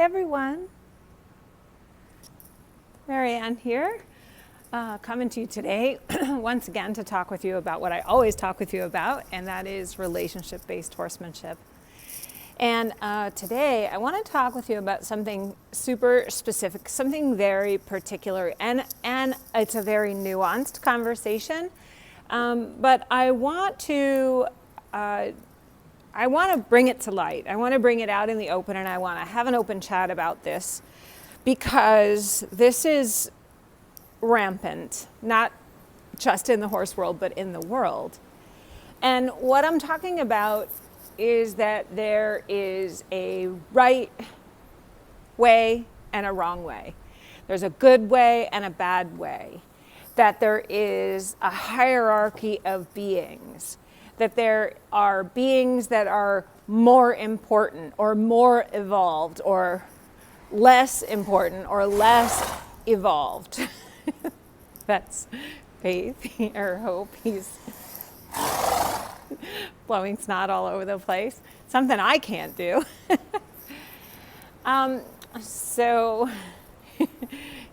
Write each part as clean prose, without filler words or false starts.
everyone. Mary Ann here, coming to you today once again to talk with you about what I always talk with you about, and that is relationship-based horsemanship. And today I want to talk with you about something super specific, something very particular, and it's a very nuanced conversation, but I want to bring it to light. I want to bring it out in the open, and I want to have an open chat about this because this is rampant, not just in the horse world, but in the world. And what I'm talking about is that there is a right way and a wrong way. There's a good way and a bad way. That there is a hierarchy of beings. That there are beings that are more important or more evolved or less important or less evolved. That's Faith or Hope. He's blowing snot all over the place. Something I can't do. So,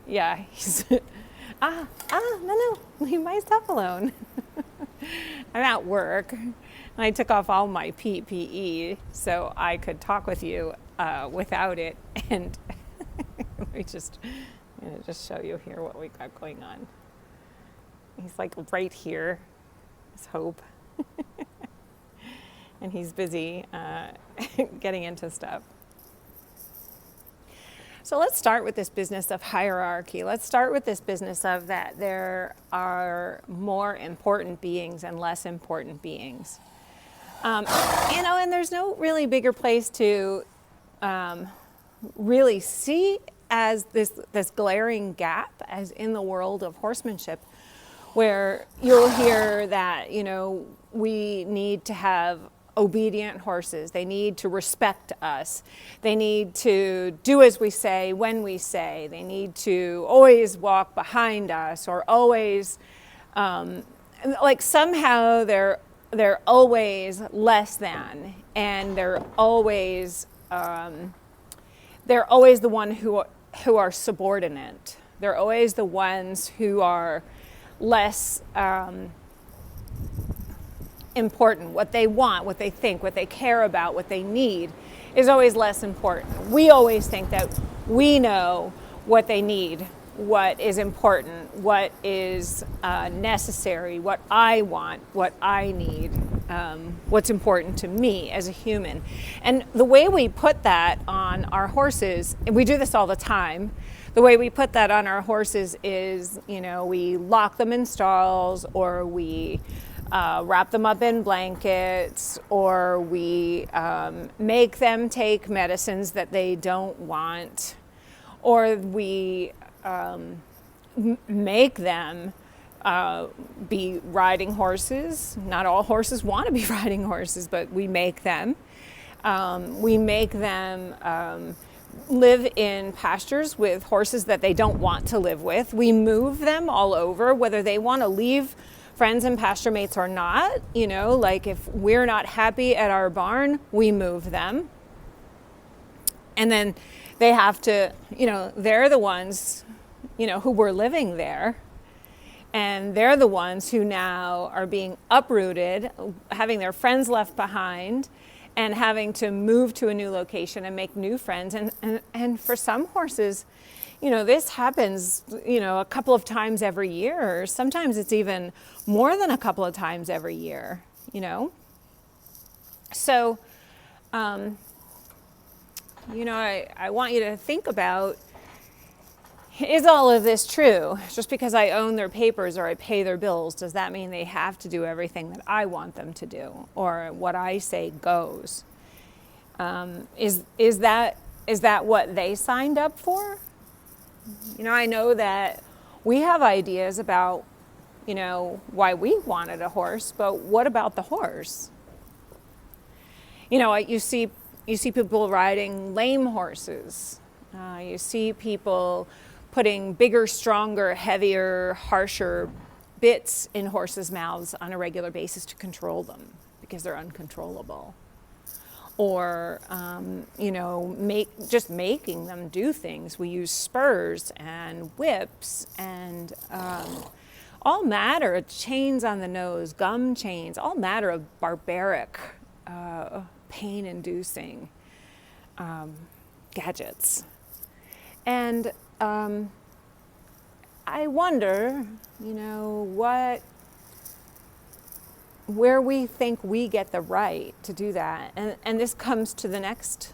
yeah, he's, no, leave my stuff alone. I'm at work, and I took off all my PPE so I could talk with you without it. And let me just show you here what we got going on. He's like right here, is Hope. And he's busy getting into stuff. So let's start with this business of hierarchy. Let's start with this business of that there are more important beings and less important beings. And there's no really bigger place to really see as this glaring gap as in the world of horsemanship, where you'll hear that, we need to have obedient horses. They need to respect us. They need to do as we say when we say. They need to always walk behind us, or always somehow they're always less than, and they're always the one who are subordinate. They're always the ones who are less important. What they want, what they think, what they care about, what they need is always less important. We always think that we know what they need, what is important, what is necessary, what I want, what I need, what's important to me as a human. And the way we put that on our horses, and we do this all the time, the way we put that on our horses is, we lock them in stalls, or we wrap them up in blankets, or we make them take medicines that they don't want, or we make them be riding horses. Not all horses want to be riding horses, but we make them. We make them live in pastures with horses that they don't want to live with. We move them all over, whether they want to leave friends and pasture mates or not. Like if we're not happy at our barn, we move them. And then they have to, they're the ones, who were living there. And they're the ones who now are being uprooted, having their friends left behind, and having to move to a new location and make new friends. And for some horses, this happens, a couple of times every year, or sometimes it's even more than a couple of times every year, So, I want you to think about, is all of this true? Just because I own their papers or I pay their bills, does that mean they have to do everything that I want them to do, or what I say goes? Is that what they signed up for? I know that we have ideas about, why we wanted a horse, but what about the horse? You see people riding lame horses. You see people putting bigger, stronger, heavier, harsher bits in horses' mouths on a regular basis to control them because they're uncontrollable. or just making them do things. We use spurs and whips and all matter of chains on the nose, gum chains, all matter of barbaric, pain-inducing gadgets. And I wonder, where we think we get the right to do that. And this comes to the next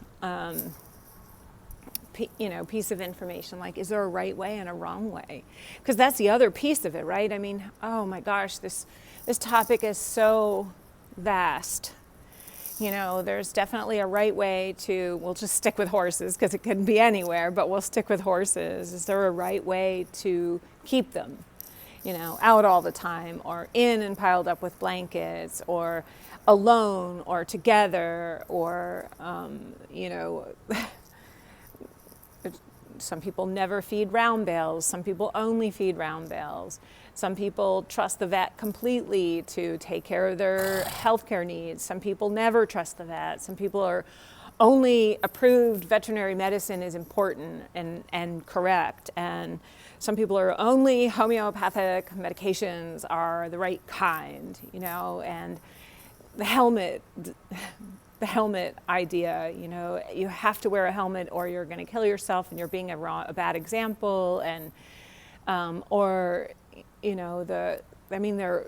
piece of information, like, is there a right way and a wrong way? Because that's the other piece of it, right? I mean, oh my gosh, this topic is so vast. There's definitely a right way we'll just stick with horses because it can be anywhere, but we'll stick with horses. Is there a right way to keep them, out all the time, or in and piled up with blankets, or alone, or together, or, some people never feed round bales. Some people only feed round bales. Some people trust the vet completely to take care of their healthcare needs. Some people never trust the vet. Some people are only approved veterinary medicine is important and correct. And some people are only homeopathic medications are the right kind, and the helmet idea, you have to wear a helmet or you're going to kill yourself and you're being a bad example. And, there are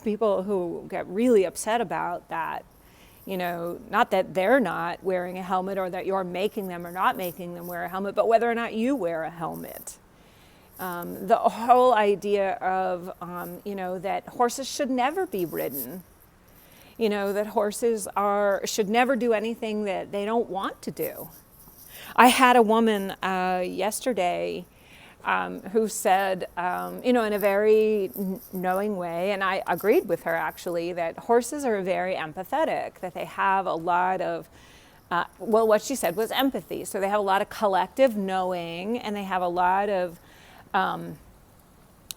people who get really upset about that, not that they're not wearing a helmet or that you're making them or not making them wear a helmet, but whether or not you wear a helmet. The whole idea of, that horses should never be ridden, that horses should never do anything that they don't want to do. I had a woman yesterday who said, in a very knowing way, and I agreed with her actually, that horses are very empathetic, that they have a lot of, what she said was empathy. So they have a lot of collective knowing, and they have a lot of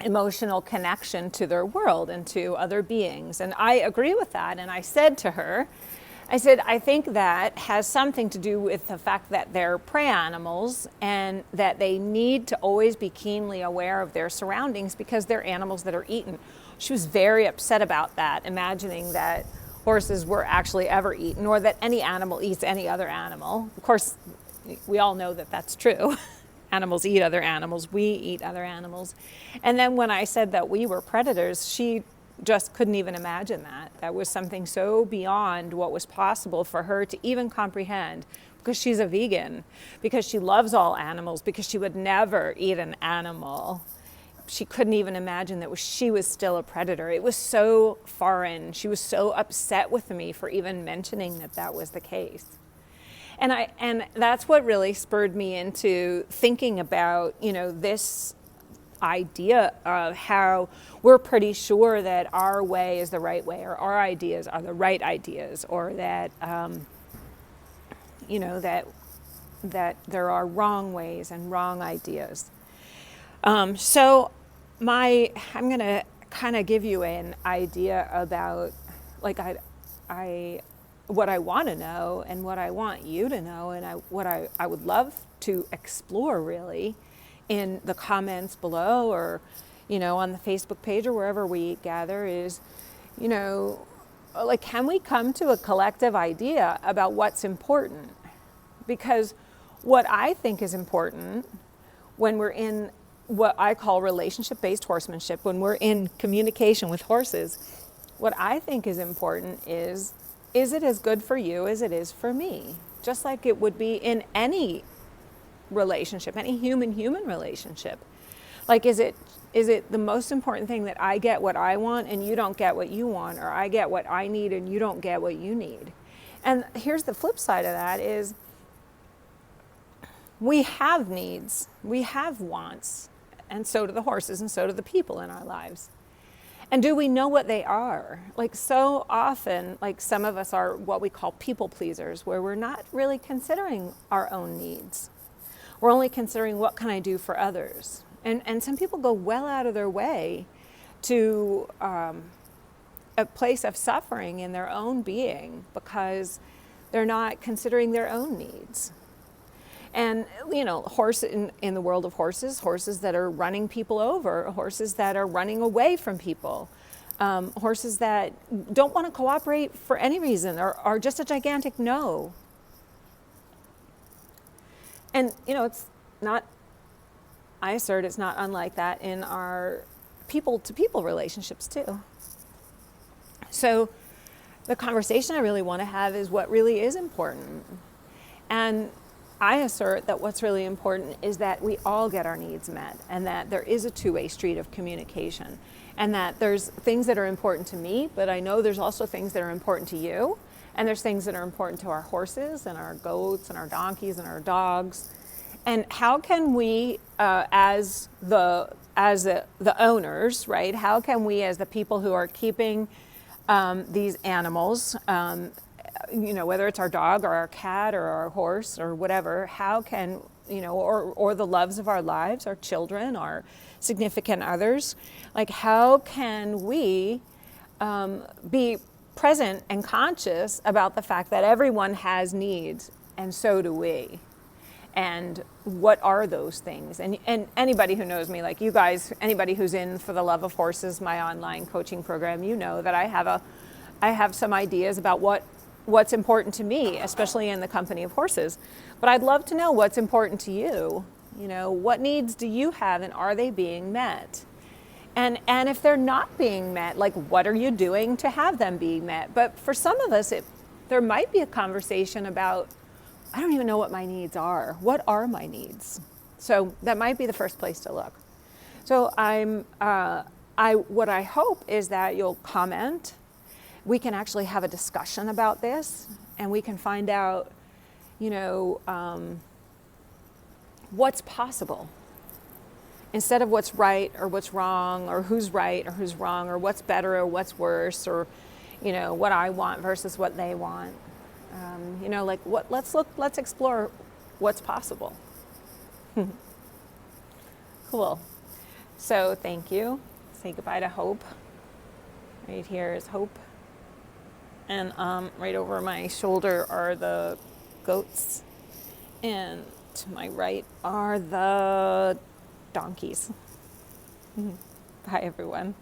emotional connection to their world and to other beings. And I agree with that. And I said to her, I think that has something to do with the fact that they're prey animals and that they need to always be keenly aware of their surroundings because they're animals that are eaten. She was very upset about that, imagining that horses were actually ever eaten or that any animal eats any other animal. Of course, we all know that that's true. Animals eat other animals. We eat other animals. And then when I said that we were predators, she just couldn't even imagine that. That was something so beyond what was possible for her to even comprehend, because she's a vegan, because she loves all animals, because she would never eat an animal. She couldn't even imagine that she was still a predator. It was so foreign. She was so upset with me for even mentioning that was the case. And that's what really spurred me into thinking about, this idea of how we're pretty sure that our way is the right way, or our ideas are the right ideas, or that, that there are wrong ways and wrong ideas. So I'm going to kind of give you an idea about, like, what I want to know and what I want you to know, and what I would love to explore really in the comments below, or on the Facebook page, or wherever we gather, is can we come to a collective idea about what's important? Because what I think is important when we're in what I call relationship-based horsemanship, when we're in communication with horses, what I think is important is it as good for you as it is for me? Just like it would be in any relationship, any human relationship. Like, is it the most important thing that I get what I want and you don't get what you want, or I get what I need and you don't get what you need? And here's the flip side of that is we have needs, we have wants, and so do the horses and so do the people in our lives. And do we know what they are? Like, so often, like, some of us are what we call people pleasers, where we're not really considering our own needs. We're only considering what can I do for others. And some people go well out of their way to a place of suffering in their own being because They're not considering their own needs. And, horse in the world of horses that are running people over, horses that are running away from people, horses that don't want to cooperate for any reason or are just a gigantic no. And, it's not, I assert it's not unlike that in our people-to-people relationships too. So the conversation I really want to have is what really is important. And I assert that what's really important is that we all get our needs met and that there is a two-way street of communication and that there's things that are important to me, but I know there's also things that are important to you, and there's things that are important to our horses and our goats and our donkeys and our dogs. And how can we, as the owners, right? How can we, as the people who are keeping these animals, whether it's our dog or our cat or our horse or whatever, how can, or the loves of our lives, our children, our significant others, like how can we be present and conscious about the fact that everyone has needs and so do we? And what are those things? And anybody who knows me, like you guys, anybody who's in For the Love of Horses, my online coaching program, that I have some ideas about what's important to me, especially in the company of horses. But I'd love to know what's important to you. What needs do you have and are they being met? And if they're not being met, like what are you doing to have them being met? But for some of us, there might be a conversation about, I don't even know what my needs are. What are my needs? So that might be the first place to look. So what I hope is that you'll comment. We can actually have a discussion about this, and we can find out, what's possible instead of what's right or what's wrong or who's right or who's wrong or what's better or what's worse or, what I want versus what they want. Let's explore what's possible. Cool. So thank you. Say goodbye to Hope. Right here is Hope. And right over my shoulder are the goats. And to my right are the donkeys. Bye, everyone.